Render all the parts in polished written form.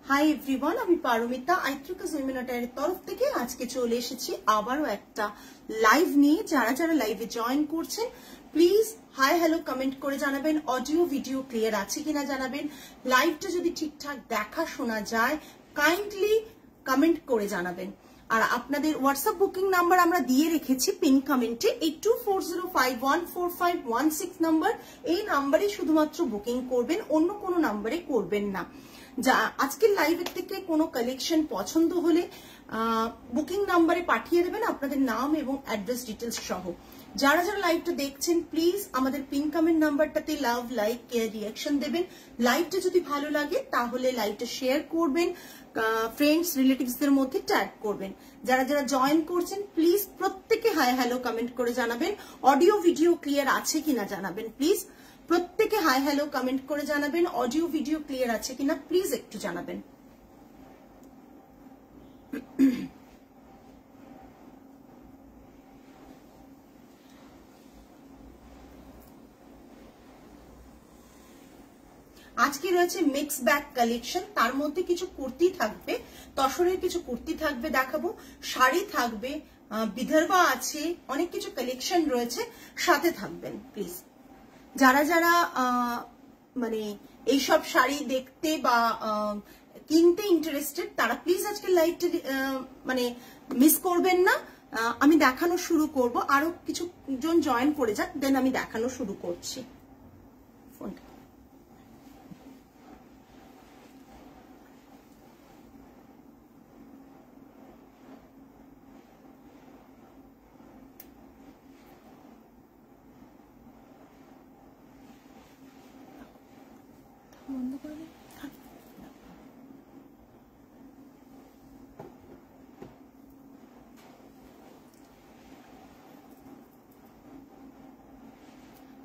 Hi everyone, আমি পারমিতা আইত্রিকাস উইমেনাটারের তরফ থেকে আজকে চলে এসেছি আবারও একটা লাইভ নিয়ে। যারা যারা লাইভে জয়েন করছেন প্লিজ হাই হ্যালো কমেন্ট করে জানাবেন, অডিও ভিডিও ক্লিয়ার আছে কিনা জানাবেন। লাইভটা যদি ঠিকঠাক দেখা শোনা যায় কাইন্ডলি কমেন্ট করে জানাবেন। আর আপনাদের হোয়াটসঅ্যাপ বুকিং নাম্বার আমরা দিয়ে রেখেছি পিন কমেন্টে, 8240514516 নাম্বার। এই নাম্বারে শুধুমাত্র বুকিং করবেন, অন্য কোনো নাম্বারে করবেন না। যা আজকের লাইভের থেকে কোনো কালেকশন পছন্দ হলে বুকিং নাম্বারে পাঠিয়ে দেবেন আপনাদের নাম এবং অ্যাড্রেস ডিটেলস সহ। যারা যারা লাইভটা দেখছেন প্লিজ আমাদের পিন কমেন্ট নাম্বারটাতে লাভ, লাইক, কেয়ার, রিয়াকশন দেবেন। লাইভটা যদি ভালো লাগে তাহলে লাইভটা শেয়ার করবেন, ফ্রেন্ডস রিলেটিভসদের মধ্যে ট্যাগ করবেন। যারা যারা জয়েন করছেন প্লিজ প্রত্যেকে হাই হ্যালো কমেন্ট করে জানাবেন, অডিও ভিডিও ক্লিয়ার আছে কিনা জানাবেন। প্লিজ প্রত্যেকে হাই হ্যালো কমেন্ট করে জানাবেন, অডিও ভিডিও ক্লিয়ার আছে কিনা প্লিজ একটু জানাবেন। আজকে রয়েছে মিক্স ব্যাগ কালেকশন, তার মধ্যে কিছু কুর্তি থাকবে, তসরের কিছু কুর্তি থাকবে দেখাবো, শাড়ি থাকবে, বিদর্ভা আছে, অনেক কিছু কালেকশন রয়েছে, সাথে থাকবেন প্লিজ। যারা যারা মানে এইসব শাড়ি দেখতে বা কিনতে ইন্টারেস্টেড তারা প্লিজ আজকে লাইভটা মানে মিস করবেন না। আমি দেখানো শুরু করব, আরো কিছু জন জয়েন করে যাক, দেন আমি দেখানো শুরু করছি। ফোনটা বন্ধ করে দিন।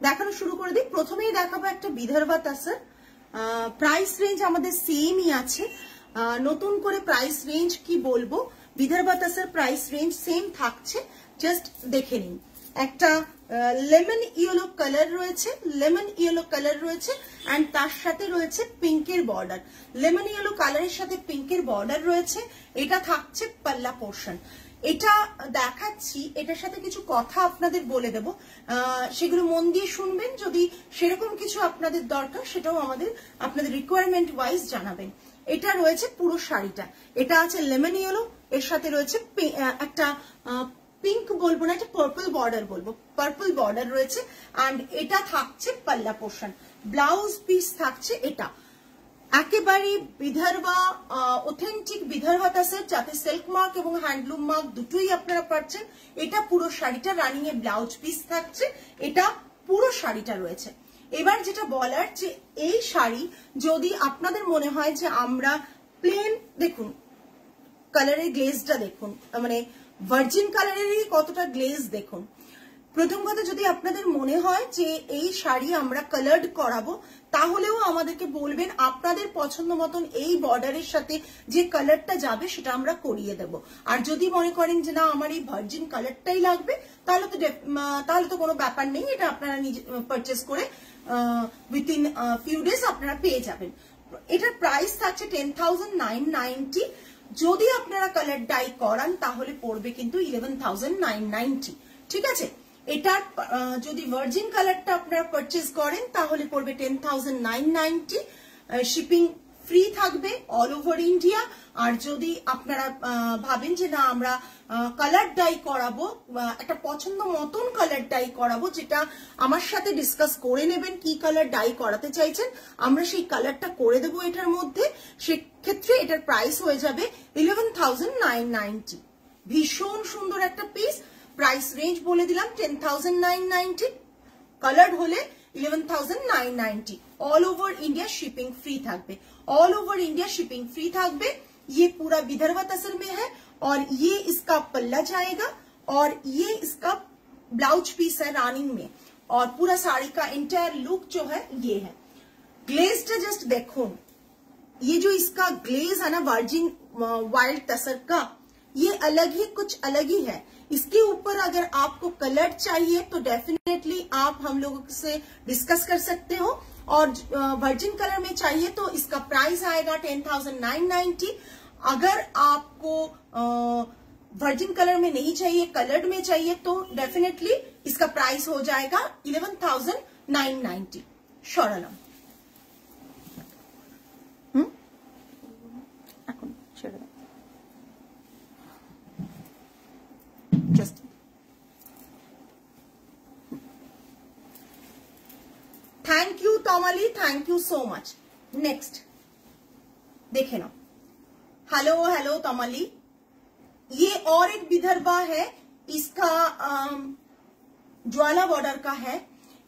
দেখানো শুরু করে দিই। প্রথমেই দেখাবো একটা বিদর্ভা তাসার। প্রাইস রেঞ্জ আমাদের সেমই আছে, নতুন করে প্রাইস রেঞ্জ কি বলবো, বিদর্ভা তাসার প্রাইস রেঞ্জ সেম থাকছে, জাস্ট দেখে নিন। একটা লেমন ইয়েলো কালার রয়েছে, লেমন ইয়েলো কালার রয়েছে এন্ড তার সাথে রয়েছে পিঙ্কের বর্ডার। লেমন ইয়েলো কালারের সাথে পিঙ্কের বর্ডার রয়েছে, এটা থাকছে পাল্লা পোর্শন। এটা দেখাচ্ছি, এটার সাথে কিছু কথা আপনাদের বলে দেব, সেগুলো মন দিয়ে শুনবেন। যদি সেরকম কিছু আপনাদের দরকার সেটাও আপনাদের রিকোয়ারমেন্ট ওয়াইজ জানাবেন। এটা রয়েছে পুরো শাড়িটা, এটা আছে লেমন ইয়েলো, এর সাথে রয়েছে একটা পিঙ্ক বলবো না, এটা পার্পল বর্ডার বলবো, পার্পল বর্ডার রয়েছে এন্ড এটা থাকছে পাল্লা পোর্শন। ব্লাউজ পিস থাকছে এটা একেবারে বিদর্ভা, অথেন্টিক বিদর্ভা তাসার, যাতে সিল্ক মার্ক এবং হ্যান্ডলুম মার্ক দুটোই আপনারা পাচ্ছেন। এটা পুরো শাড়িটা রানিং এ ব্লাউজ পিস থাকছে, এটা পুরো শাড়িটা রয়েছে। এবার যেটা বলার যে এই শাড়ি যদি আপনাদের মনে হয় যে আমরা প্লেন, দেখুন কালারের গ্লেজটা দেখুন, মানে ভার্জিন কালারেরই কতটা গ্লেজ দেখুন। প্রথম কথা, যদি আপনাদের মনে হয় যে এই শাড়ি আমরা কালার্ড করাবো তাহলেও আমাদেরকে বলবেন, আপনাদের পছন্দ মতন এই বর্ডারের সাথে যে কালারটা যাবে সেটা আমরা করিয়ে দেব। আর যদি মনে করেন যে না আমার এই ভার্জিন কালারটাই লাগবে তাহলে তো কোনো ব্যাপার নেই, এটা আপনারা নিজে পারচেস করে উইথিন ফিউ ডেজ আপনারা পেয়ে যাবেন। এটার প্রাইস থাকছে 10,990। যদি আপনারা কালার ডাই করান তাহলে পড়বে কিন্তু 11,990, ঠিক আছে। এটার যদি ভার্জিন কালারটা আপনারা পারচেজ করেন তাহলে পড়বে 10,990, শিপিং ফ্রি থাকবে অল ওভার ইন্ডিয়া। আর যদি আপনারা ভাবেন যে না আমরা কালার ডাই করাবো, একটা পছন্দ মতন কালার ডাই করাবো, যেটা আমার সাথে ডিসকাস করে নেবেন কি কালার ডাই করাতে চাইছেন, আমরা সেই কালারটা করে দেবো এটার মধ্যে। সেক্ষেত্রে এটার প্রাইস হয়ে যাবে 11,990। ভীষণ সুন্দর একটা পিস, প্রাইস রেঞ্জ বলে দিলাম 10,990, কালার্ড হলে 11,990। All over India shipping free থাকবে, all over India shipping free থাকবে। ये पूरा विदर्भा तसर में है और ये इसका पल्ला जाएगा और ये इसका ब्लाउज पीस है रानिंग में, और पूरा साड़ी का इंटायर लुक जो है ये है। ग्लेज्ड जस्ट देखो, ये जो इसका ग्लेज है ना वर्जिन वाइल्ड तसर का, ये अलग ही कुछ अलग ही है। इसके ऊपर अगर आपको कलर चाहिए तो डेफिनेटली आप हम लोगों से डिस्कस कर सकते हो। और वर्जिन कलर में चाहिए तो इसका प्राइस आएगा 10,990। अगर आपको वर्जिन कलर में नहीं चाहिए, कलर्ड में चाहिए, तो डेफिनेटली इसका प्राइस हो जाएगा 11,990। शोरालम जस्ट थैंक यू तोमाली, thank you so much. Next देखे ना, हेलो हेलो तोमाली, ये और एक विदर्भा है, इसका ज्वाला बॉर्डर का है।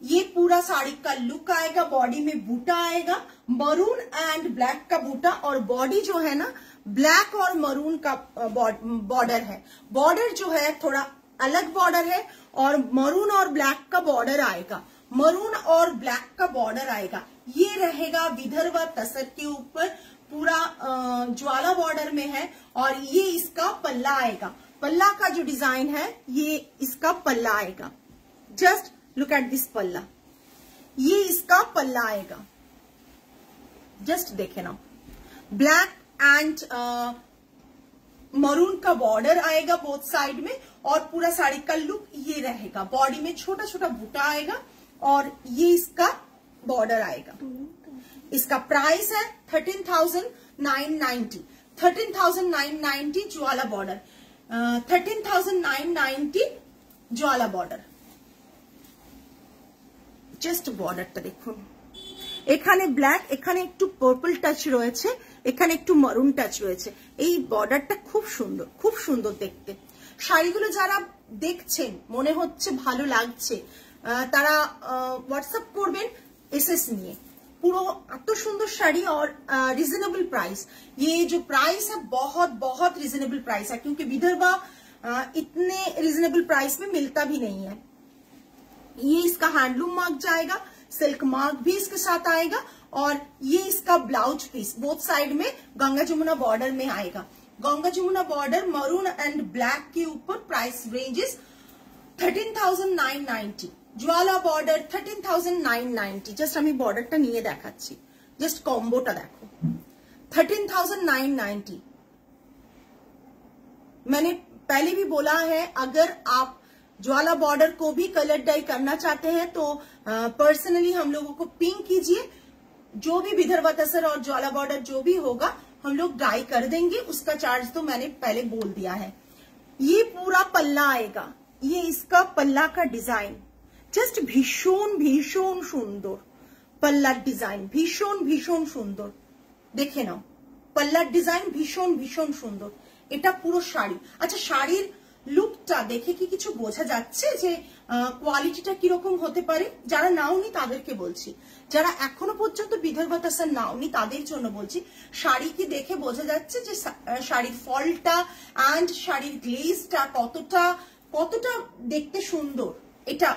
ये पूरा साड़ी का लुक आएगा, बॉडी में बूटा आएगा, मरून एंड ब्लैक का बूटा, और बॉडी जो है ना ब्लैक और मरून का बॉर्डर है। बॉर्डर जो है थोड़ा अलग बॉर्डर है, और मरून और ब्लैक का बॉर्डर आएगा, मरून और ब्लैक का बॉर्डर आएगा। ये रहेगा विदर्भा तसर के ऊपर, पूरा ज्वाला बॉर्डर में है, और ये इसका पल्ला आएगा। पल्ला का जो डिजाइन है ये इसका पल्ला आएगा। जस्ट लुक एट दिस पल्ला, ये इसका पल्ला आएगा। जस्ट देखे ना, ब्लैक एंड मरून का बॉर्डर आएगा बोथ साइड में, और पूरा साड़ी का लुक ये रहेगा। बॉडी में छोटा छोटा बूटा आएगा, और ये इसका बॉर्डर आएगा। इसका प्राइस है 13,990। 13,990 ज्वाला बॉर्डर, 13,990 ज्वाला बॉर्डर। জাস্ট বর্ডারটা দেখুন, এখানে ব্ল্যাক, এখানে একটু পার্পল টাচ রয়েছে, এখানে একটু মারুন টাচ রয়েছে। এই বর্ডারটা খুব সুন্দর, খুব সুন্দর দেখতে। শাড়িগুলো যারা দেখছেন মনে হচ্ছে ভালো লাগছে, তারা হোয়াটসঅ্যাপ করবেন এসএস নিয়ে। पूरा तो सुंदर साड़ी और रिजनेबल प्राइस। ये जो प्राइस है बहुत बहुत रिजनेबल प्राइस है, क्योंकि विदर्भा इतने रिजनेबल प्राइस में मिलता भी नहीं है। ये इसका हैंडलूम मार्क जाएगा, सिल्क मार्क भी इसके साथ आएगा, और ये इसका ब्लाउज पीस बोथ साइड में गंगा जमुना बॉर्डर में आएगा। Ganga Jamuna border maroon and black के ऊपर। Price ranges 13,990। ज्वाला बॉर्डर 13,990। जस्ट हमें बॉर्डरটা নিয়ে দেখাচ্ছি, जस्ट कॉम्बोটা देखो। 13,990। मैंने पहले भी बोला है, अगर आप ज्वाला बॉर्डर को भी कलर डाई करना चाहते हैं तो पर्सनली हम लोगों को पिंक कीजिए। जो भी विदर्भा तसर और ज्वाला बॉर्डर जो भी होगा हम लोग डाई कर देंगे, उसका चार्ज तो मैंने पहले बोल दिया है। ये पूरा पल्ला आएगा, ये इसका पल्ला का डिजाइन জাস্ট ভীষণ ভীষণ সুন্দর। পাল্লার ডিজাইন ভীষণ ভীষণ সুন্দর, দেখে নাও পাল্লার ডিজাইন ভীষণ ভীষণ সুন্দর। এটা পুরো শাড়ি। আচ্ছা, শাড়ির লুকটা দেখে কি কিছু বোঝা যাচ্ছে যে কোয়ালিটিটা কিরকম হতে পারে? যারা নাওনি তাদেরকে বলছি, যারা এখনো পর্যন্ত বিদর্ভা তসর নাওনি তাদের জন্য বলছি, শাড়ি কি দেখে বোঝা যাচ্ছে যে শাড়ির ফলটা এন্ড শাড়ির গ্লেজটা কতটা কতটা দেখতে সুন্দর? এটা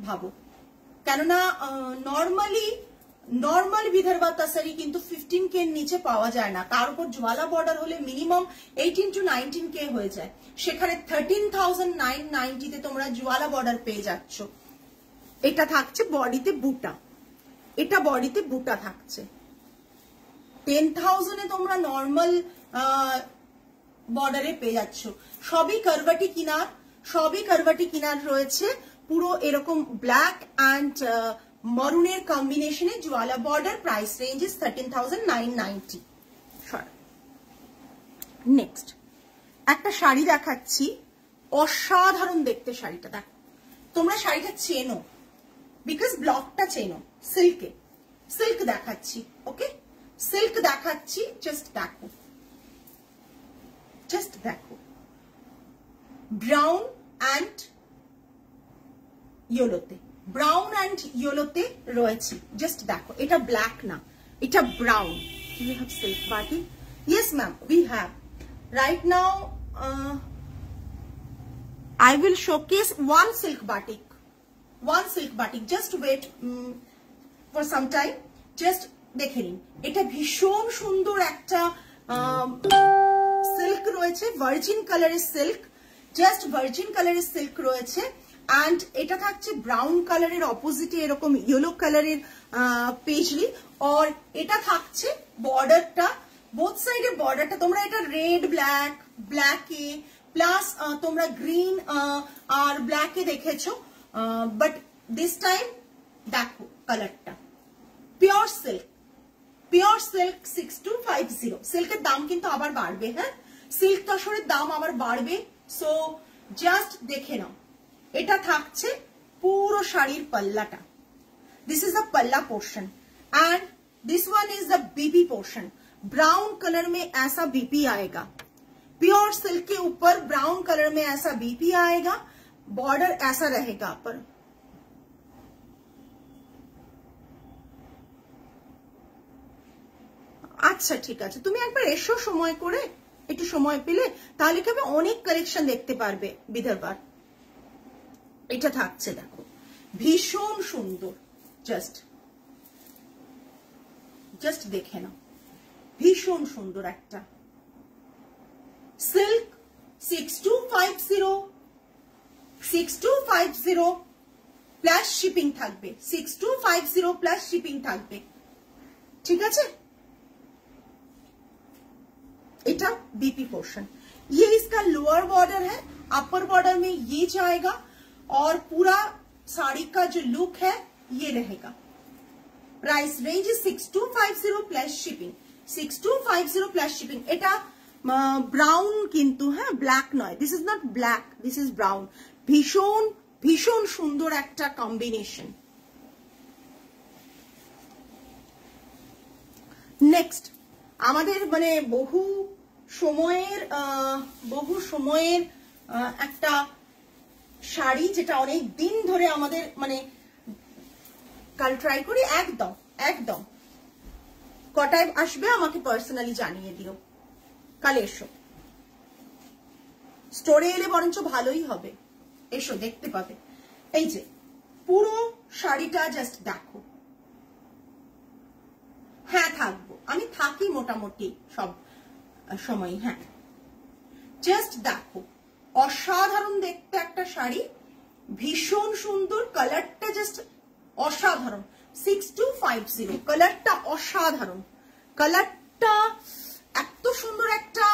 ভাবো, কেননা নর্মাল বিদর্ভা তসরি কিন্তু 15K এর নিচে পাওয়া যায় না। তার উপর ज्वाला বর্ডার হলে মিনিমাম 18 to 19K হয়ে যায়। সেখানে 13,990 তে তোমরা ज्वाला বর্ডার পেয়ে যাচ্ছ। এটা থাকছে বডিতে বুটা, এটা বডিতে বুটা থাকছে। 10,000 এ তোমরা নর্মাল বর্ডারে পেয়ে যাচ্ছ। সবই কারভাটি কিনার, সবই কারভাটি কিনার রয়েছে। পুরো এরকম ব্ল্যাক এন্ড মরুনের কম্বিনেশনে ज्वाला border. Price range is 13,990। Next একটা শাড়ি দেখাচ্ছি, অসাধারণ দেখতে শাড়িটা। দেখো, তোমরা শাড়িটা চেনো, বিকজ ব্লকটা চেনো। সিল্ক দেখাচ্ছি, ওকে সিল্ক দেখাচ্ছি। জাস্ট দেখো, জাস্ট দেখো, ব্রাউন এন্ড ইয়েলোতে, ব্রাউন এন্ড ইয়েলোতে রয়েছে। জাস্ট দেখো, এটা ব্ল্যাক না, এটা brown. Do you have silk batik? Yes ma'am, we have. Right now I will showcase one silk batik. Just wait for some time. Just দেখে নিন। এটা ভীষণ সুন্দর একটা সিল্ক রয়েছে, ভার্জিন কালারের সিল্ক। জাস্ট ভার্জিন কালারের সিল্ক রয়েছে, অ্যান্ড এটা থাকছে ব্রাউন কালারের অপোজিটে এরকম ইয়েলো কালারের পেজলি, আর এটা থাকছে বর্ডারটা, বোথ সাইডের বর্ডারটা তোমরা এটা রেড ব্ল্যাক, ব্ল্যাকে প্লাস তোমরা গ্রিন আর ব্ল্যাকে দেখেছো, বাট দিস টাইম দেখো কালারটা পিওর সিল্ক, পিওর সিল্ক 6250। সিল্কের দাম কিন্তু আবার বাড়বে, হ্যাঁ সিল্ক তসরের দাম আবার বাড়বে, সো জাস্ট দেখে নাও। এটা থাকছে পুরো শাড়ির পাল্লাটা, दिस इज द पल्ला portion and this one is the BP portion. Brown colour में ऐसा बीपी आएगा, प्योर सिल्क के ऊपर ब्राउन कलर में ऐसा बीपी आएगा, बॉर्डर ऐसा रहेगा पर আচ্ছা ঠিক আছে, তুমি একবার এসো সময় করে, একটু সময় পেলে, তাহলে কি হবে অনেক কালেকশন দেখতে পারবে বিদর্ভার। এটা থাকছে দেখো ভীষণ সুন্দর, জাস্ট দেখে নাও, ভীষণ সুন্দর একটা সিল্ক 6250 প্লাস শিপিং থাকবে, 6250 প্লাস শিপিং থাকবে, ঠিক আছে। इटा बीपी पोर्शन, ये इसका लोअर बॉर्डर है, अपर बॉर्डर में ये जाएगा और पूरा साड़ी का जो लुक है ये रहेगा। Price range 6250 plus shipping, 6250 plus shipping. এটা ব্রাউন কিন্তু, হ্যাঁ ব্ল্যাক নয়, this is not black, this is brown. ভীষণ ভীষণ সুন্দর একটা কম্বিনেশন। নেক্সট আমাদের মানে বহু সময়ের একটা শাড়ি, যেটা অনেক দিন ধরে আমাদের মানে কাল ট্রাই করি, একদম একদম কটায় আসবে আমাকে পার্সোনালি জানিয়ে দিও, কাল এসো, স্টোরে এলে বরঞ্চ ভালোই হবে, এসো দেখতে পাবে। এই যে পুরো শাড়িটা জাস্ট দেখো, হ্যাঁ থাকবো, আমি থাকি মোটামুটি সব সময়, হ্যাঁ জাস্ট দেখো, অসাধারণ দেখতে একটা শাড়ি, ভীষণ সুন্দর, কালারটা জাস্ট অসাধারণ, 6250 কালারটা অসাধারণ, কালারটা এত সুন্দর একটা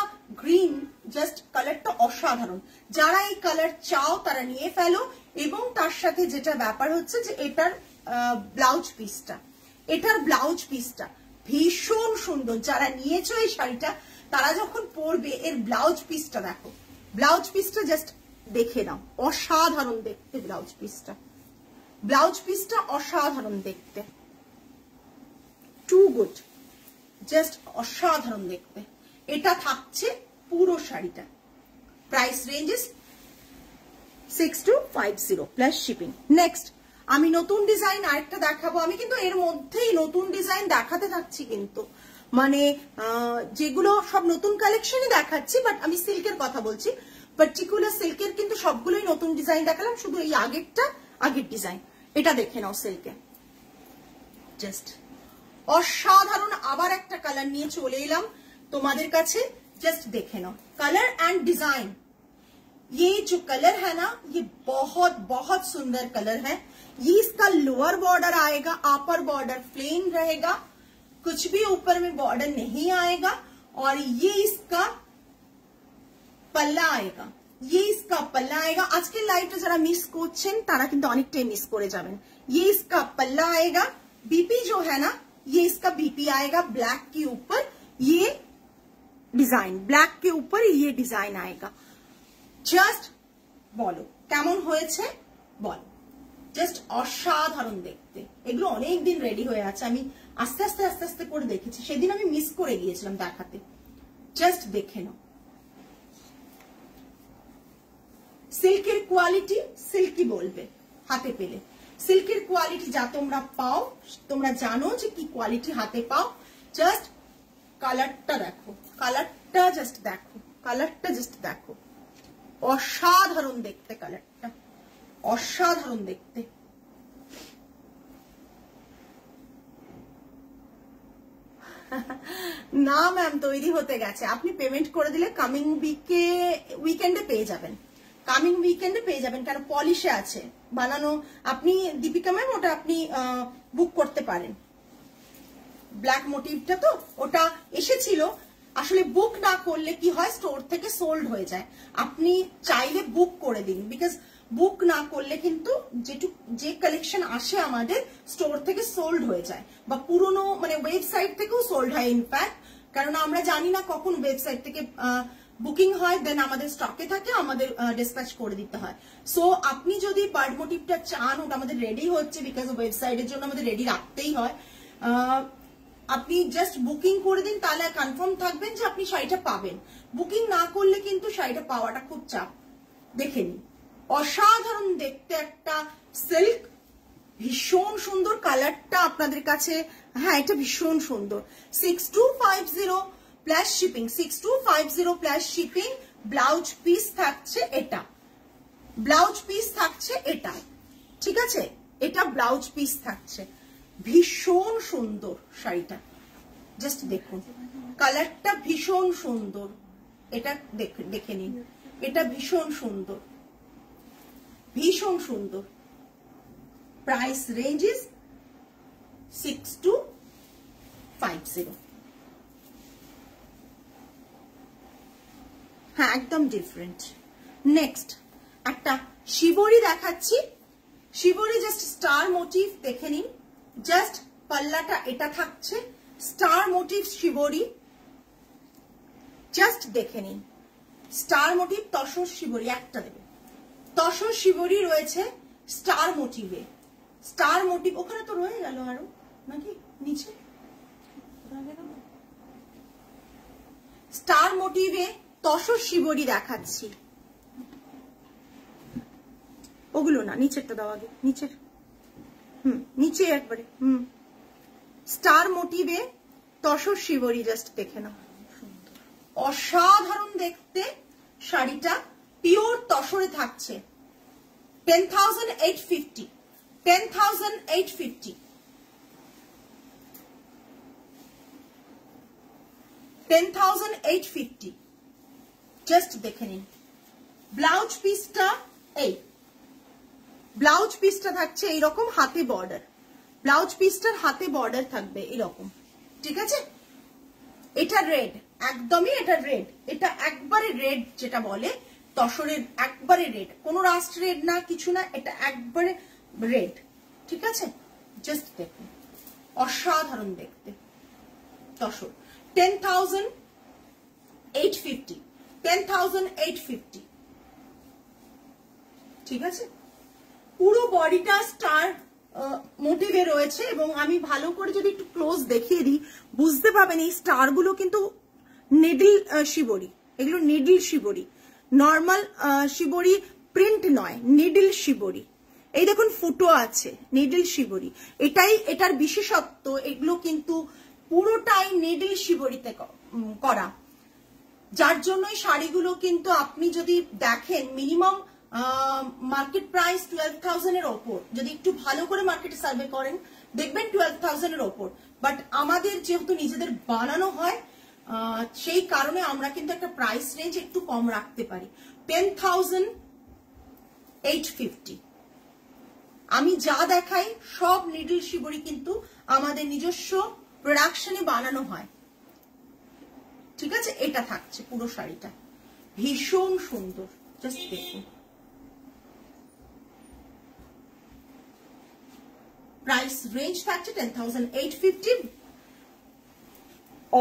গ্রিন, জাস্ট কালারটা অসাধারণ। যারা এই কালার চাও তারা নিয়ে ফেলো, এবং তার সাথে যেটা ব্যাপার হচ্ছে যে এটার ব্লাউজ পিসটা, এটার ব্লাউজ পিসটা ভীষণ সুন্দর। যারা নিয়েছো এই শাড়িটা তারা যখন পরবে এর ব্লাউজ পিসটা দেখো, ব্লাউজ পিসটা জাস্ট দেখে নাও, অসাধারণ দেখতে ব্লাউজ পিসটা, ব্লাউজ পিসটা অসাধারণ দেখতে, টু গুড, জাস্ট অসাধারণ দেখতে। এটা থাকছে পুরো শাড়িটা, price ranges 6250 plus shipping. Next আমি নতুন ডিজাইন আরেকটা দেখাবো, আমি কিন্তু এর মধ্যেই নতুন ডিজাইন দেখাতে থাকছি, কিন্তু মানে যেগুলো সব নতুন কালেকশনই দেখাচ্ছি, বাট আমি সিল্কের কথা বলছি, পার্টিকুলার সিল্কের কিন্তু সবগুলোই নতুন ডিজাইন দেখালাম, শুধু এই আগের ডিজাইন এটা দেখে নাও সিল্কে, জাস্ট অসাধারণ। আবার একটা কালার নিয়ে চলে এলাম তোমাদের কাছে, জাস্ট দেখে নাও कलर एंड डिजाइन। ये जो कलर है ना, ये बहुत बहुत सुंदर कलर है। ये इसका लोअर बॉर्डर आएगा, अपर बॉर्डर प्लेन रहेगा, कुछ भी ऊपर में बॉर्डर नहीं आएगा, और ये इसका पल्ला आएगा, ये इसका पल्ला आएगा। आज के लाइव जरा मिस করছেন তারা কিন্তু অনেকটাই মিস করে যাবেন। ये इसका पल्ला आएगा, बीपी जो है ना, ये इसका बीपी आएगा, ब्लैक के ऊपर ये डिजाइन, ब्लैक के ऊपर ये डिजाइन आएगा। জাস্ট বলো কেমন হয়েছে, বলো, জাস্ট অসাধারণ দেখতে। এগুলো অনেকদিন রেডি হয়ে আছে, আমি আস্তে আস্তে আস্তে আস্তে করে দেখেছি, সেদিন আমি মিস করে গিয়েছিলাম দেখাতে, জাস্ট দেখে নাও। সিল্কের কোয়ালিটি সিল্কি বলবে হাতে পেলে, সিল্কের কোয়ালিটি যা তোমরা পাও, তোমরা জানো যে কি কোয়ালিটি হাতে পাও। জাস্ট কালারটা দেখো, কালারটা জাস্ট দেখো, কালারটা জাস্ট দেখো, অসাধারণ দেখতে, কালারটা অসাধারণ দেখতে। না ম্যাম তৈরি হতে গেছে, আপনি পেমেন্ট করে দিলে কামিং উইকেন্ডে পেয়ে যাবেন, কামিং উইকেন্ডে পেয়ে যাবেন, কারণ পলিশে আছে বানানো। আপনি দীপিকা ম্যাম ওটা আপনি বুক করতে পারেন। ব্ল্যাক মোটিভটা তো ওটা এসেছিল, আসলে বুক না করলে কি হয়, স্টোর থেকে সোল্ড হয়ে যায়। আপনি চাইলে বুক করে দিন, বিকজ বুক না করলে কিন্তু যে কালেকশন আসে আমাদের স্টোর থেকে সোল্ড হয়ে যায়, বা পুরনো মানে ওয়েবসাইট থেকেও সোল্ড হয় ইনফ্যাক্ট, কারণ আমরা জানি না কখন ওয়েবসাইট থেকে বুকিং হয়, দেন আমাদের স্টকে থাকে, আমাদের ডিসপ্যাচ করে দিতে হয়। সো আপনি যদি বার্ড মোটিভটা চান, ওটা আমাদের রেডি হচ্ছে, বিকজ ওয়েবসাইটের জন্য আমাদের রেডি রাখতেই হয়। আপনি জাস্ট বুকিং করে দিন, তাহলে কনফার্ম থাকবেন যে আপনি শাড়িটা পাবেন। বুকিং না করলে কিন্তু শাড়িটা পাওয়াটা খুব চাপ। দেখে নিন, অসাধারণ দেখতে একটা সিল্ক, ভীষণ সুন্দর কালারটা আপনাদের কাছে। হ্যাঁ, এটা ভীষণ সুন্দর। 6250 plus shipping, 6250 plus shipping. Blouse piece থাকছে এটা, ব্লাউজ পিস থাকছে এটা, ঠিক আছে? এটা ব্লাউজ পিস থাকছে। ভীষণ সুন্দর শাড়িটা, জাস্ট দেখুন কালারটা ভীষণ সুন্দর। এটা দেখে নিন, এটা ভীষণ সুন্দর, ভীষণ সুন্দর। Price range is 6250। হ্যাঁ, একদম ডিফারেন্ট। নেক্সট একটা শিবরি দেখাচ্ছি। শিবরি জাস্ট স্টার মোটিভ দেখে নিন, জাস্ট পাল্লাটা এটা থাকছে স্টার মোটিভ শিবরি, জাস্ট দেখে নিন। স্টার মোটিভ তসর শিবরি একটা দেবে, তসর শিবরি রয়েছে স্টার মোটিভে। স্টার মোটিভ ওখানে তো রয়ে গেল আরো নাকি নিচে, স্টার মোটিভে তসর শিবরি দেখাচ্ছি। ওগুলো না, নিচেরটা দাও আগে, নিচের, নিচে একবারে। স্টার মোটিভে তসর শিবরি, জাস্ট দেখে নাও, অসাধারণ দেখতে শাড়িটা। পিওর তসরে থাকছে। 10,850, 10,850, 10,850, জাস্ট দেখে নিন। ব্লাউজ পিসটা এই, ব্লাউজ পিসটা থাকছে এইরকম, হাতে বর্ডার, ব্লাউজ পিসটার হাতে বর্ডার থাকবে এরকম, ঠিক আছে? এটা রেড, একদমই এটা রেড, এটা একবারে রেড যেটা বলে তসরের, একবারে রেড, কোনো রাস্ট রেড না, কিছু না, এটা একবারে রেড, ঠিক আছে? জাস্ট দেখুন, অসাধারণ দেখতে তসর। 10,850, 10,850, ঠিক আছে? পুরো বডিটা স্টার মোটিভে রয়েছে, এবং আমি ভালো করে যদি একটু ক্লোজ দেখিয়ে দিই বুঝতে পাবেন এই স্টার গুলো কিন্তু নিডল শিবরি, এগুলো নিডল শিবরি, নর্মাল শিবরি প্রিন্ট নয়, নিডল শিবরি। এই দেখুন ফুটো আছে, নিডল শিবরি, এটাই এটার বিশেষত্ব। এগুলো কিন্তু পুরোটাই নিডল শিবরিতে করা, যার জন্যই শাড়িগুলো কিন্তু আপনি যদি দেখেন মিনিমাম মার্কেট প্রাইস 12,000 এর ওপর। যদি একটু ভালো করে মার্কেটে সার্ভে করেন দেখবেন 12,000 এর ওপর। বাট আমাদের যেহেতু নিজেদের বানানো হয়, সেই কারণে আমরা কিন্তু একটা প্রাইস রেঞ্জ একটু কম রাখতে পারি। 10,850। আমি যা দেখাই সব নিডল শিবরি কিন্তু আমাদের নিজস্ব প্রোডাকশনে বানানো হয়, ঠিক আছে? এটা থাকছে পুরো শাড়িটা, ভীষণ সুন্দর, জাস্ট দেখুন। প্রাইস রেঞ্জ থাকছে 10,850,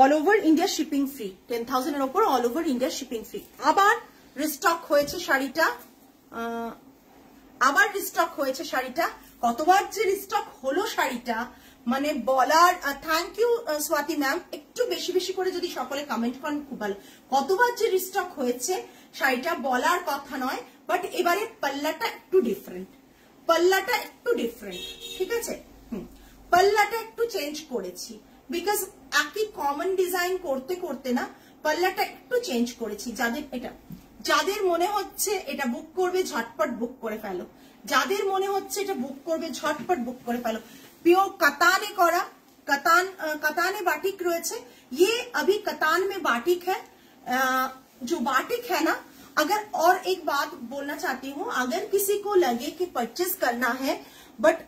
all over India shipping free. 10,000 এর উপর all over India shipping free. আবার রিস্টক হয়েছে শাড়িটা, আবার রিস্টক হয়েছে শাড়িটা। কতবার যে রিস্টক হলো শাড়িটা মানে বলার, থ্যাংক ইউ স্বাতি ম্যাম, একটু বেশি বেশি করে যদি সকলে কমেন্ট করেন খুব ভালো। কতবার যে রিস্টক হয়েছে শাড়িটা বলার কথা নয়, বাট এবারে পাল্লাটা একটু ডিফারেন্ট, পাল্লাটা একটু ডিফারেন্ট, ঠিক আছে? পাল্লাটা একটু চেঞ্জ করেছি, বিকজ একই কমন ডিজাইন করতে করতে না পাল্লাটা একটু চেঞ্জ করেছি। যাদের মনে হচ্ছে এটা বুক করবে ঝটপট বুক করে ফেলো, যাদের মনে হচ্ছে এটা বুক করবে ঝটপট বুক করে ফেলো। प्योर कताने करा, कताने बाटिक रहे छे। ये अभी कतान में बाटिक है, जो बाटिक है ना अगर और एक बात बोलना चाहती हूँ, अगर किसी को लगे कि परचेज करना है बट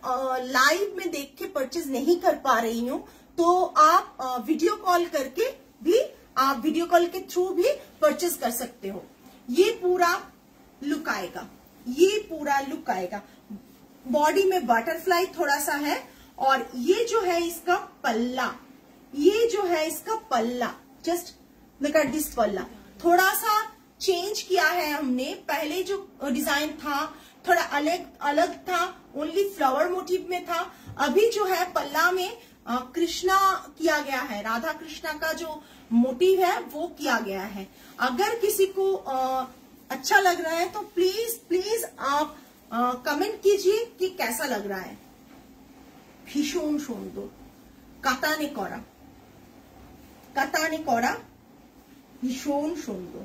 लाइव में देख के परचेज नहीं कर पा रही हूँ, तो आप वीडियो कॉल करके भी, आप वीडियो कॉल के थ्रू भी परचेज कर सकते हो। ये पूरा लुक आएगा, ये पूरा लुक आएगा। बॉडी में बटरफ्लाई थोड़ा सा है, और ये जो है इसका पल्ला, ये जो है इसका पल्ला, जस्ट लुक एट दिस पल्ला। थोड़ा सा चेंज किया है हमने, पहले जो डिजाइन था थोड़ा अलग अलग था, ओनली फ्लावर मोटिव में था। अभी जो है पल्ला में कृष्णा किया गया है, राधा कृष्णा का जो मोटिव है वो किया गया है। अगर किसी को अच्छा लग रहा है तो प्लीज प्लीज आप कमेंट कीजिए कि कैसा लग रहा है। ভীষণ সুন্দর, কাতানে করা, কাতানে করা, ভীষণ সুন্দর।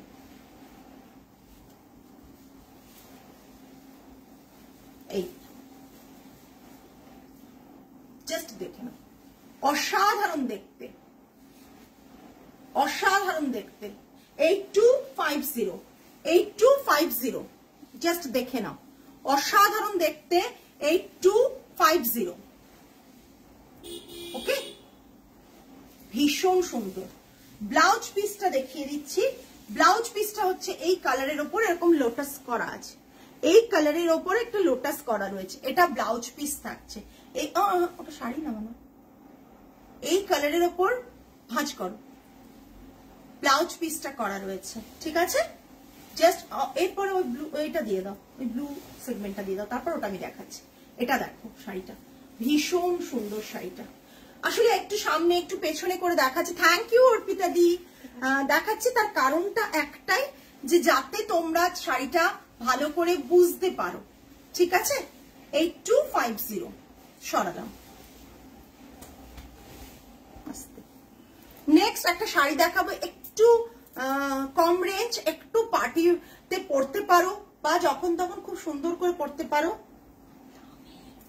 এই জাস্ট দেখে না, অসাধারণ দেখতে, অসাধারণ দেখতে। 8250, 8250, জাস্ট দেখে নাও, অসাধারণ দেখতে। 8250, ওকে, ভীষণ সুন্দর। ব্লাউজ পিসটা দেখিয়ে দিচ্ছি। ব্লাউজ পিসটা হচ্ছে এই কালারের ওপর এরকম লোটাস করা আছে, এই কালারের ওপর একটা লোটাস করা রয়েছে, এটা ব্লাউজ পিস থাকছে। এই ওটা শাড়ি না মানে, এই কালারের ওপর ভাঁজ করো, ব্লাউজ পিসটা করা রয়েছে, ঠিক আছে। জাস্ট এরপরে ওই ব্লু, এইটা দিয়ে দাও, ওই ব্লু সেগমেন্টটা দিয়ে দাও, তারপর ওটা আমি দেখাচ্ছি। এটা দেখো শাড়িটা, ভীষণ সুন্দর শাড়িটা। আসলে একটু সামনে একটু পেছনে করে দেখাচ্ছি। থ্যাংক ইউ অর্পিতা দি। দেখাচ্ছি তার কারণটা একটাই, যে যাতে তোমরা শাড়িটা ভালো করে বুঝতে পারো, ঠিক আছে। 8250 সরালাম। নেক্সট একটা শাড়ি দেখাবো, একটু কম রেঞ্জ, একটু পার্টিতে পরতে পারো বা যখন তখন খুব সুন্দর করে পরতে পারো।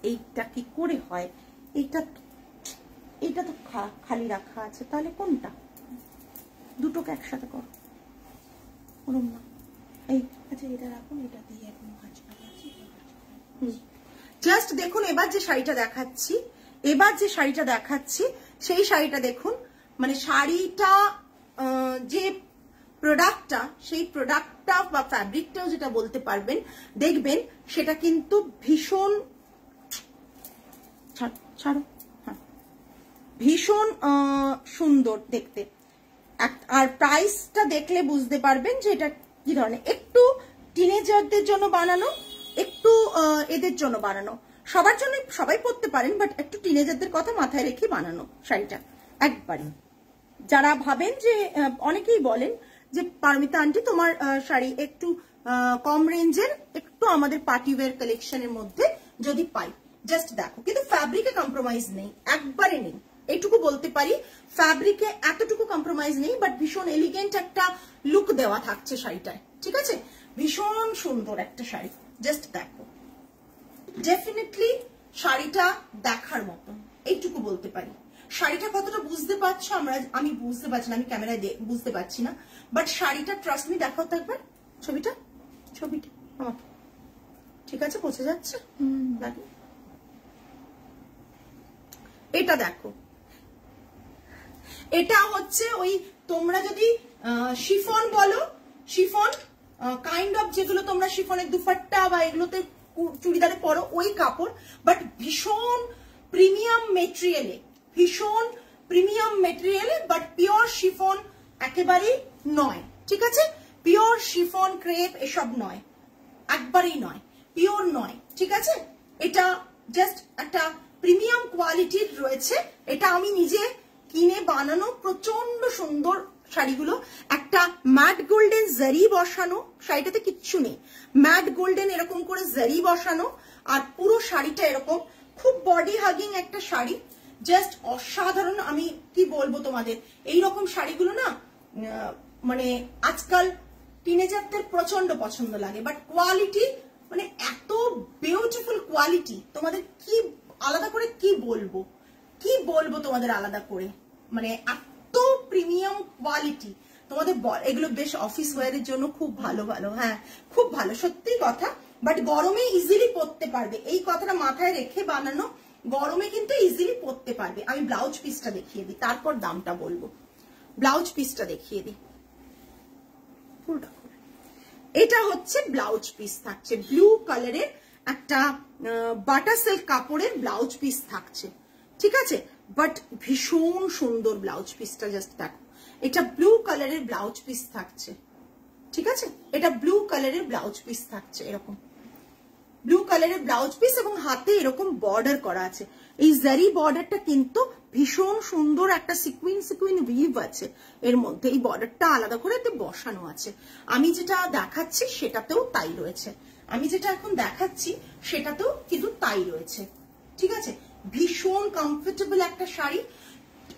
এইটা কি করে হয়, এইটা এইটা তো খালি রাখা আছে, তাহলে কোনটা, দুটোকে একসাথে করো, ওরম না। এই আচ্ছা এটা রাখুন, এটা দিয়ে এখন ভাঁজ পাচ্ছি। জাস্ট দেখুন এবার যে শাড়িটা দেখাচ্ছি, এবার যে শাড়িটা দেখাচ্ছি সেই শাড়িটা দেখুন, মানে শাড়িটা যে প্রোডাক্টটা, সেই প্রোডাক্টটা বা ফ্যাব্রিকটাও যেটা বলতে পারবেন, দেখবেন সেটা কিন্তু ভীষণ, ছাড়ো, হ্যাঁ, ভীষণ সুন্দর দেখতে। আর প্রাইসটা দেখলে বুঝতে পারবেন যে এটা কি ধরনের। একটু টিনেজারদের জন্য বানানো, একটু এদের জন্য বানানো, সবার জন্য, সবাই পরতে পারেন, বাট একটু টিনেজারদের কথা মাথায় রেখে বানানো শাড়িটা একবারে। যারা ভাবেন যে, অনেকেই বলেন যে পারমিতা আন্টি তোমার শাড়ি একটু কম রেঞ্জের, একটু আমাদের পার্টি ওয়্যার কালেকশনের মধ্যে যদি পাই, জাস্ট দেখো। কিন্তু ফ্যাব্রিকে কম্প্রোমাইজ নেই, একবারে নেই, এইটুকু বলতে পারি। ফ্যাব্রিকে এতটুকু কম্প্রোমাইজ নেই, বাট ভীষণ এলিগেন্ট একটা লুক দেওয়া থাকছে শাড়িটায়, ঠিক আছে। ভীষণ সুন্দর একটা শাড়ি, জাস্ট দেখো। ডেফিনেটলি শাড়িটা দেখার মতো, এইটুকু বলতে পারি। শাড়িটা কতটা বুঝতে পারছো আমি বুঝতে পারছি না, আমি ক্যামেরায় বুঝতে পারছি না, বাট শাড়িটা ট্রাস্ট মি, দেখাও তো একবার ছবিটা, ছবিটা আমাকে, ঠিক আছে, বোঝা যাচ্ছে। দেখো এটা, দেখো এটা হচ্ছে ওই, তোমরা যদি শিফন বলো, শিফন কাইন্ড অফ, যেগুলো তোমরা শিফনের দুপাট্টা বা এগুলোতে চুড়িদারে পরো, ওই কাপড়, বাট ভীষণ প্রিমিয়াম মেটেরিয়ালে, ভীষণ প্রিমিয়াম মেটেরিয়ালে, বাট পিওর শিফন একেবারেই নয়, ঠিক আছে। পিওর শিফন ক্রেপ এসব নয়, একবারেই নয়, পিওর নয়, ঠিক আছে। এটা জাস্ট একটা প্রিমিয়াম কোয়ালিটির রয়েছে। এটা আমি নিজে কিনে বানানো, প্রচন্ড সুন্দর শাড়িগুলো। একটা ম্যাট গোল্ডেন জারি বসানো, শাড়িটাতে কিচ্ছু নেই, ম্যাট গোল্ডেন এরকম করে জারি বসানো, আর পুরো শাড়িটা এরকম খুব বডি হাগিং একটা শাড়ি, জাস্ট অসাধারণ। আমি কি বলবো তোমাদের, এইরকম শাড়িগুলো না মানে আজকাল টিনেজারদের প্রচন্ড পছন্দ লাগে, বাট কোয়ালিটি মানে এত বিউটিফুল কোয়ালিটি, তোমাদের কি আলাদা করে কি বলবো, কি বলবো তোমাদের আলাদা করে, মানে এত প্রিমিয়াম কোয়ালিটি, তোমাদের এগুলো বেশ অফিস ওয়্যারের জন্য খুব ভালো ভালো, হ্যাঁ খুব ভালো, সত্যি কথা। বাট গরমে ইজিলি পরতে পারবে, এই কথাটা মাথায় রেখে বানানো, গরমে কিন্তু ইজিলি পরতে পারবে। আমি ব্লাউজ পিসটা দেখিয়ে দিই, তারপর দামটা বলবো। ব্লাউজ পিসটা দেখিয়ে দিই, এটা হচ্ছে ব্লাউজ পিস থাকছে, ব্লু কালারের একটা বাটার সিল্ক কাপড়ের ব্লাউজ পিস থাকছে, ঠিক আছে। বাট ভীষণ সুন্দর ব্লাউজ পিসটা, জাস্ট দেখো, এটা ব্লু কালারের ব্লাউজ পিস থাকছে, ঠিক আছে। এটা ব্লু কালারের ব্লাউজ পিস থাকছে, এরকম ব্লু কালারের ব্লাউজ পিস, এবং হাতে এরকম বর্ডার করা আছে। এই জারি বর্ডারটা কিন্তু ভীষণ সুন্দর, একটা সিকুইন সিকুইন উইভ আছে এর মধ্যে, এই বর্ডারটা আলাদা করে এতে বসানো আছে। আমি যেটা দেখাচ্ছি সেটাতেও তাই রয়েছে, আমি যেটা এখন দেখাচ্ছি সেটাতেও কিন্তু তাই রয়েছে, ঠিক আছে। ভীষণ কমফোর্টেবল একটা শাড়ি,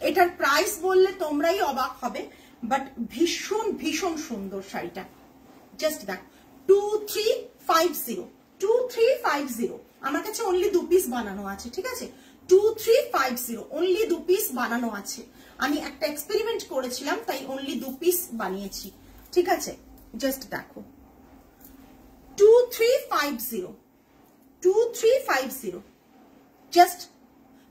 এটার প্রাইস বললে তোমরাই অবাক হবে, বাট ভীষণ ভীষণ সুন্দর শাড়িটা। জাস্ট দেখ, 2350, 2350, আমার কাছে অনলি 2 পিস বানানো আছে, ঠিক আছে। 2350, অনলি 2 পিস বানানো আছে। আমি একটা এক্সপেরিমেন্ট করেছিলাম, তাই অনলি 2 পিস বানিয়েছি, ঠিক আছে। জাস্ট দেখো, 2350, 2350, জাস্ট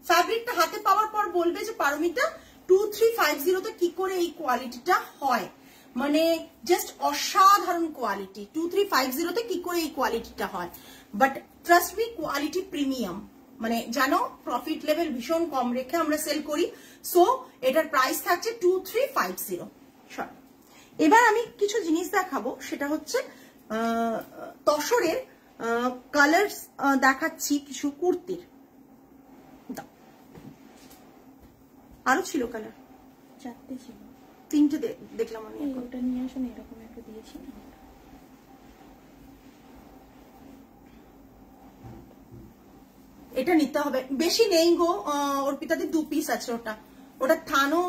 ফ্যাব্রিকটা হাতে পাওয়ার পর বলবে যে পারমিতা 2350 তে কি করে এই কোয়ালিটিটা হয়, মানে জাস্ট অসাধারণ কোয়ালিটি। 2350 তে কি করে এই কোয়ালিটিটা হয়, but trust me, quality premium, মানে জানো প্রফিট লেভেল ভীষণ কম রেখে আমরা সেল করি। সো এটার প্রাইস থাকছে 2350। এবার আমি কিছু জিনিস দেখাবো, সেটা হচ্ছে তসরের কালার দেখাচ্ছি, কিছু কুর্তির। আরো ছিল কালার, 4টে ছিল, 3টে দেখলাম আমি। ওটা নিয়ে আসুন, এরকম একটা দিয়েছি না, এটা নিতে হবে, বেশি নেই গো অর্পিতাদি, 2 পিস আছে। ওটা ওটা থানও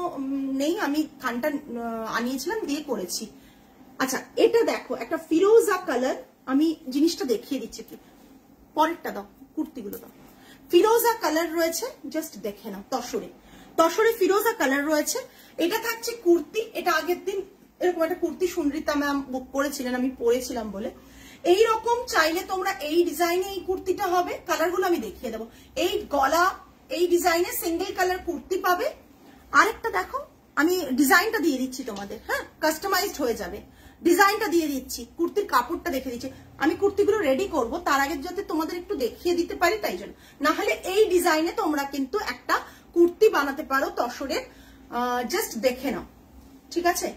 নেই, আমি থানটা আনিয়েছিলাম দিয়ে করেছি। আচ্ছা, এটা দেখো, একটা ফিরোজা কালার, আমি জিনিসটা দেখিয়ে দিচ্ছি, পরেরটা দাও, কুর্তিগুলো দাও। ফিরোজা কালার রয়েছে, জাস্ট দেখে নাও, তসরে তসরে ফিরোজা কালার রয়েছে। এটা থাকছে কুর্তি, এটা আগের দিন এরকম একটা কুর্তি সুনৃতা ম্যাম বুক করেছিলেন, আমি পরেছিলাম বলে। এইরকম চাইলে তোমরা এই ডিজাইনে এই কুর্তিটা হবে, কালারগুলো আমি দেখিয়ে দেবো। এই গলা, এই ডিজাইনে সিঙ্গেল কালার কুর্তি পাবে। আরেকটা দেখো, আমি ডিজাইনটা দিয়ে দিচ্ছি তোমাদের, হ্যাঁ কাস্টমাইজড হয়ে যাবে, ডিজাইনটা দিয়ে দিচ্ছি, কুর্তির কাপড়টা দেখে দিচ্ছি। আমি কুর্তিগুলো রেডি করব, তার আগে যাতে তোমাদের একটু দেখিয়ে দিতে পারি, তাই জন্য। না হলে এই ডিজাইনে তোমরা কিন্তু একটা কুর্তি বানাতে পারো তসরের, জাস্ট দেখে নাও, ঠিক আছে।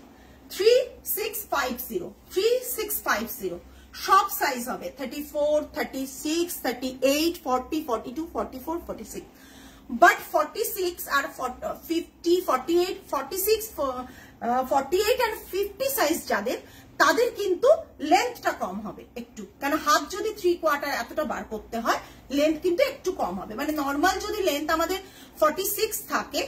3650, 3650, সব সাইজ হবে, 34, 36, 38, 40, 42, 44, 46, বাট 46 আর 50, 48, 46, 48 and 50 সাইজ যাদের, তাদের কিন্তু লেন্থটা কম হবে একটু, কারণ হাত যদি 3/4 এতটা বার করতে হয়, লেন্থ কিন্তু একটু কম হবে। মানে নর্মাল যদি লেন্থ আমাদের 46 থাকে,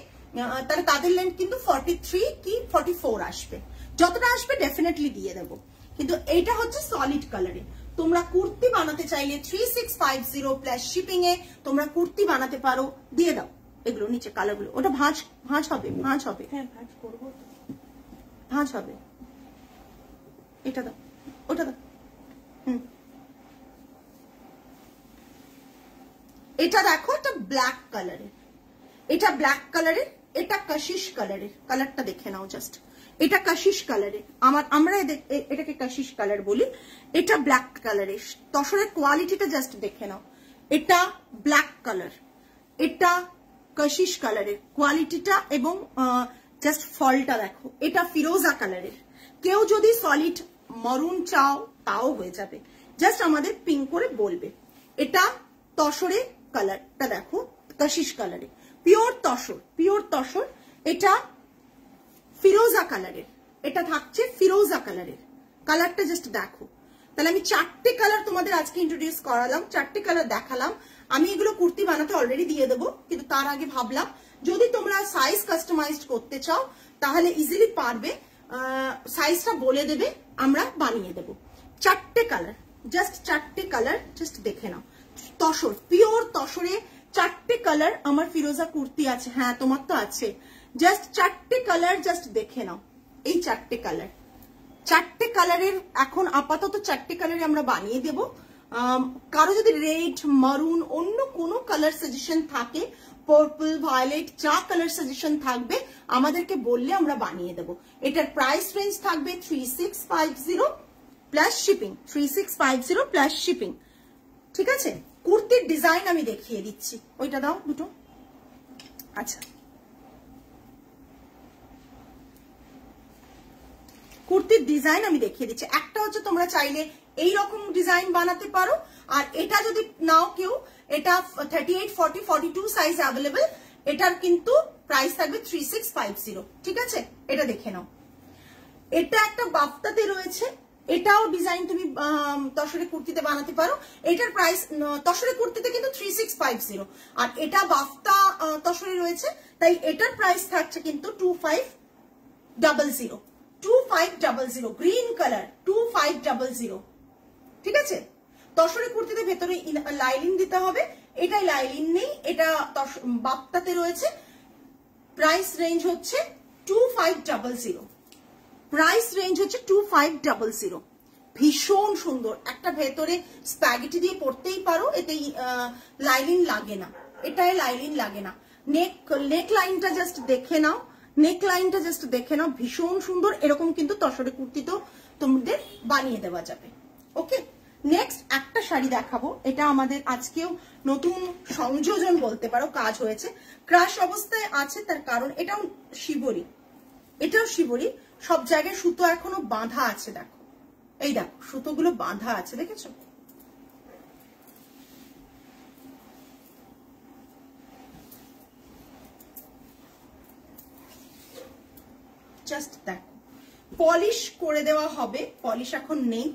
তাহলে তাদের লেন্থ কিন্তু 43 কি 44 আসবে, যতটা আসবে ডেফিনেটলি দিয়ে দেবো। কিন্তু এইটা হচ্ছে সলিড কালারে, তোমরা কুর্তি বানাতে চাইলে 3650 প্লাস শিপিং এ তোমরা কুর্তি বানাতে পারো, দিয়ে দাও এগুলো নিচে কালারগুলো। ওটা ভাঁজ ভাঁজ হবে, ভাঁজ হবে, হ্যাঁ ভাঁজ করবো, ভাঁজ হবে। এটা দাও, ওটা দাও, এটা দেখো, এটা ব্ল্যাক কালারের, এটা ব্ল্যাক কালারের, এটা কাশিশ কালারের, কালারটা দেখে নাও জাস্ট। এটা কাশিশ কালারের, আমরা এটাকে কাশিশ কালার বলি, এটা ব্ল্যাক কালারের। তসরের কোয়ালিটিটা জাস্ট দেখে নাও, এটা ব্ল্যাক কালার, এটা কাশিশ কালারের কোয়ালিটিটা, এবং জাস্ট ফলটা দেখো। এটা ফিরোজা কালারের, কেউ যদি সলিড মরুন চাও তাও হয়ে যাবে, জাস্ট আমাদের পিঙ্ক করে বলবে। এটা তসরের কালারটা দেখো, কাশিশ কালারে, পিওর তসর, পিওর তসর। এটা ফিরোজা কালারের, এটা থাকছে ফিরোজা কালারের, কালারটা জাস্ট দেখো। তাহলে আমি 4টে কালার তোমাদের আজকে ইন্ট্রোডিউস করালাম, 4টে কালার দেখালাম। আমি এগুলো কুর্তি বানাতে অলরেডি দিয়ে দেবো, কিন্তু তার আগে ভাবলাম যদি তোমরা সাইজ কাস্টমাইজড করতে চাও তাহলে ইজিলি পারবে, সাইজটা বলে দেবে, আমরা বানিয়ে দেবো। 4টে কালার, জাস্ট 4টে কালার, জাস্ট দেখে নাও। তসর, পিওর তসরে 4টে কালার আমার ফিরোজা কুর্তি আছে, হ্যাঁ তোমার তো আছে। জাস্ট 4টে কালার, জাস্ট দেখে নাও, এই চারটে কালার, চারটে কালারের এখন আপাতত চারটে কালারে আমরা বানিয়ে দেব। কারো যদি রেড, মারুন, অন্য কোনো কালার সাজেশন থাকে, পার্পল, ভায়োলেট, যা কালার সাজেশন থাকবে আমাদেরকে বললে আমরা বানিয়ে দেব। এটার প্রাইস রেঞ্জ থাকবে 3650 প্লাস শিপিং, 3650 প্লাস শিপিং। ঠিক আছে, কুর্তির ডিজাইন আমি দেখিয়ে দিচ্ছি, ওইটা দাও দুটো। আচ্ছা, কুর্তির ডিজাইন আমি দেখিয়ে দিচ্ছি। একটা হচ্ছে তোমরা চাইলে এই রকম ডিজাইন বানাতে পারো, আর এটা যদি নাও কেউ, এটা 38, 40, 42 সাইজ অ্যাভেলেবেল। এটার কিন্তু প্রাইস থাকবে 3650। ঠিক আছে, এটা দেখে নাও। এটা একটা বাফতাতে রয়েছে, এটাও ডিজাইন তুমি তসরে কুর্তিতে বানাতে পারো। এটার প্রাইস তসরে কুর্তিতে কিন্তু 3650, আর এটা বাফতা তসরে রয়েছে, তাই এটার প্রাইস থাকছে কিন্তু 2500। 2500 গ্রিন কালার, 2500। ঠিক আছে, তসরে কুর্তিতে ভেতরে লাইলিন দিতে হবে, এটাই লাইলিন নেই, এটা বাপ্তাতে রয়েছে। প্রাইস রেঞ্জ হচ্ছে 2500, প্রাইস রেঞ্জ হচ্ছে 2500। ভীষণ সুন্দর, একটা ভেতরে স্প্যাগেটি দিয়ে পরতেই পারো, এতে লাইলিন লাগে না, এটাই লাইলিন লাগে না। নেক লাইনটা জাস্ট দেখে নাও, নেক লাইনটা জাস্ট দেখে নাও, ভীষণ সুন্দর। এরকম কিন্তু তসরে কুর্তিতেও তোমাদের বানিয়ে দেওয়া যাবে। ওকে, নেক্সট একটা শাড়ি দেখাবো, এটা আমাদের আজকেও নতুন সংযোজন বলতে পারো, কাজ হয়েছে, ক্রাশ অবস্থায় আছে, তার কারণ এটাও শিবরি, এটাও শিবরি। সব জায়গায় সুতো এখনো বাঁধা আছে, দেখো, এই দেখো সুতোগুলো বাঁধা আছে, দেখেছো? জাস্ট দেখো, পলিশ করে দেওয়া হবে, পলিশ এখন নেই,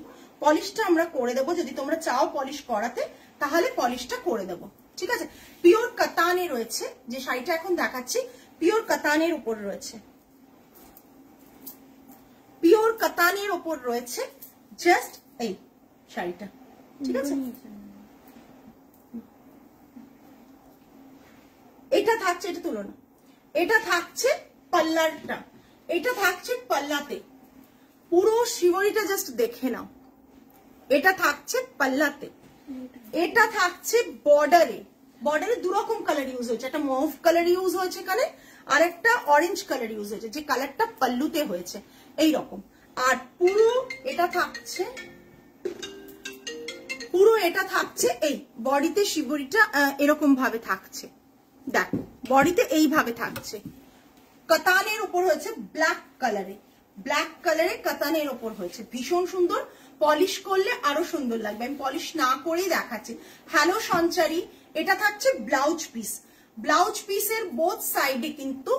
পলিশটা আমরা করে দেবো। যদি তোমরা চাও পলিশ করাতে তাহলে পলিশটা করে দেবো। ঠিক আছে, পিওর কাতানে রয়েছে, যে শাড়িটা এখন দেখাচ্ছি পিওর কাতানের উপর রয়েছে, পিওর কাতানের উপর রয়েছে জাস্ট এই শাড়িটা। ঠিক আছে, এটা থাকছে, এটা তুলো না, এটা থাকছে পাল্লাটা, এটা থাকছে পাল্লাতে। পুরো শিবরিটা জাস্ট দেখে নাও, এটা থাকছে পাল্লাতে, এটা থাকছে বর্ডারে। বর্ডারে দুরকম কালার ইউজ হয়েছে, একটা মভ কালার ইউজ হয়েছে এখানে, আর একটা অরেঞ্জ কালার ইউজ হয়েছে, যে কালারটা পাল্লুতে হয়েছে এইরকম। আর পুরো এটা থাকছে, পুরো এটা থাকছে এই বডিতে, শিবরিটা এরকম ভাবে থাকছে, দেখো বডিতে এইভাবে থাকছে। কাতানের উপর হয়েছে ব্ল্যাক কালারে, ব্ল্যাক কালারে কাতানের উপর হয়েছে, ভীষণ সুন্দর। পলিশ করলে আরো সুন্দর লাগবে, আমি পলিশ না করেই দেখাচ্ছি। হ্যালো সঞ্চারী, এটা থাকছে ব্লাউজ পিস, ব্লাউজ পিসের বোথ সাইডে কিন্তু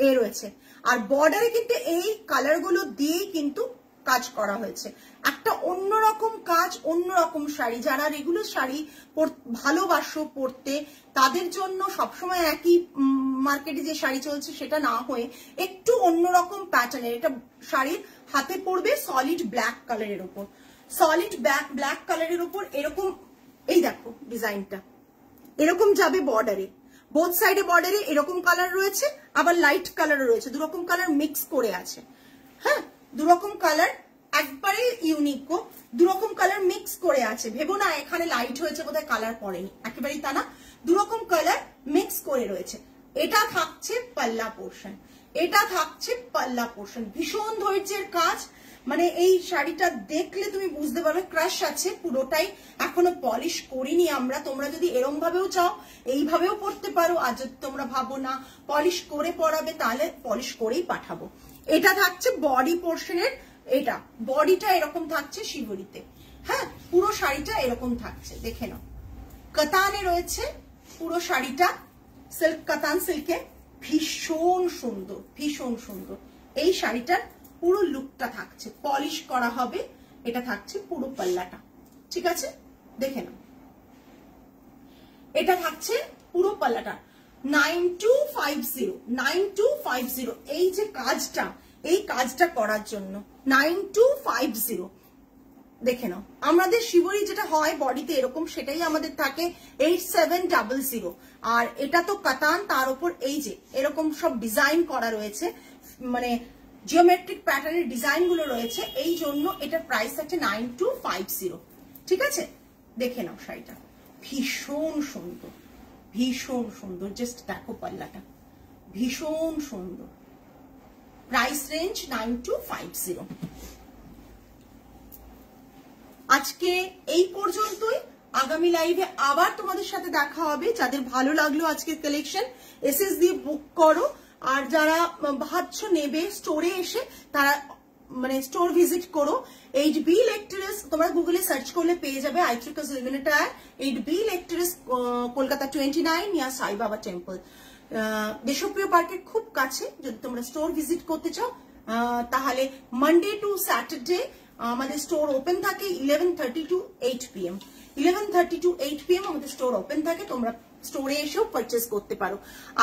এ রয়েছে, আর বর্ডারে কিন্তু এই কালার গুলো দিয়েই কিন্তু কাজ করা হয়েছে। একটা অন্যরকম কাজ, অন্যরকম শাড়ি, যারা রেগুলার শাড়ি ভালোবাসো পরতে, তাদের জন্য সবসময় একই মার্কেটে যে শাড়ি চলছে সেটা না হয়ে একটু অন্যরকম প্যাটার্নের এটা শাড়ির হাতে পড়বে, সলিড ব্ল্যাক কালারের উপর, সলিড ব্ল্যাক কালারের উপর এরকম। এই দেখো ডিজাইনটা এরকম যাবে বর্ডারে, বোথ সাইডে বর্ডারে এরকম কালার রয়েছে, আবার লাইট কালারও রয়েছে, দুরকম কালার মিক্স করে আছে। হ্যাঁ, দুরকম কালার, একবারে ইউনিক, দুরকম কালার মিক্স করে আছে। ভেবো না এখানে লাইট হয়েছে বোধহয় কালার পড়েনি, একেবারেই তা না, দুরকম কালার মিক্স করে রয়েছে। এটা থাকছে পাল্লা পোর্শন, এটা থাকছে পাল্লা পোর্শন, ভীষণ ধৈর্যের কাজ। মানে এই শাড়িটা দেখলে তুমি বুঝতে পারবে ক্রাশ আছে পুরোটাই, এখনো পলিশ করিনি আমরা। তোমরা যদি এরম ভাবেও চাও এইভাবেও পরতে পারো, আর যদি তোমরা ভাবো না পলিশ করে পরাবে তাহলে পলিশ করেই পাঠাবো। এটা থাকছে বডি পোর্শনের, এটা বডিটা এরকম থাকছে শিবরিতে। হ্যাঁ, পুরো শাড়িটা এরকম থাকছে, দেখে নাও। কাতানে রয়েছে পুরো শাড়িটা, সিল্ক, কাতান সিল্কে, ভীষণ সুন্দর, ভীষণ সুন্দর। এই শাড়িটার পুরো লুকটা থাকছে, পলিশ করা হবে, এটা থাকছে পুরো পাল্লাটা। ঠিক আছে, দেখে নাও, এটা থাকছে পুরো পাল্লাটা। 9250, 9250 এই যে কাজটা, এই কাজটা করার জন্য 9250 দেখে নাও। আমাদের শিবরি যেটা হয় বডিতে এরকম, সেটাই আমাদের থাকে 8700। আর এটা তো কাতান, তার উপর এই যে এরকম সব ডিজাইন করা রয়েছে, মানে জিওমেট্রিক প্যাটার্নের ডিজাইন গুলো রয়েছে, এই জন্য এটার প্রাইস আছে 9250। ঠিক আছে, দেখে নাও শাড়িটা, ভীষণ সুন্দর, ভীষণ সুন্দর। জাস্ট দেখো পাল্লাটা, ভীষণ সুন্দর। Price range 9250। আজকে এই পর্যন্তই। আগামী লাইভে আবার তোমাদের সাথে দেখা হবে। যাদের ভালো লাগলো আজকের কালেকশন, এসএস দিয়ে বুক করো। আর যারা ভাবছো নেবে স্টোরে এসে, তারা মানে স্টোর ভিজিট করো। 8B ইলেকট্রিক্স তোমরা গুগলে সার্চ করলে পেয়ে যাবে। আইট্রিকাস limited 8B electrics, Kolkata 29 near Sai Baba temple, দেশপ্রিয় পার্কের খুব কাছে। যদি তোমরা স্টোর ভিজিট করতে চাও তাহলে মানডে টু স্যাটারডে আমাদের স্টোর ওপেন থাকে 11:30 to 8 PM। 11:30 to 8 PM আমাদের স্টোর ওপেন থাকে, তোমরা স্টোরে এসেও পারচেস করতে পারো।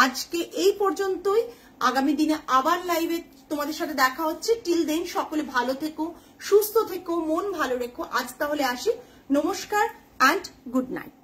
আজকে এই পর্যন্তই। আগামী দিনে আবার লাইভে তোমাদের সাথে দেখা হচ্ছে। টিল দেন সকলে ভালো থেকো, সুস্থ থেকো, মন ভালো রেখো। আজ তাহলে আসি, নমস্কার অ্যান্ড গুড নাইট।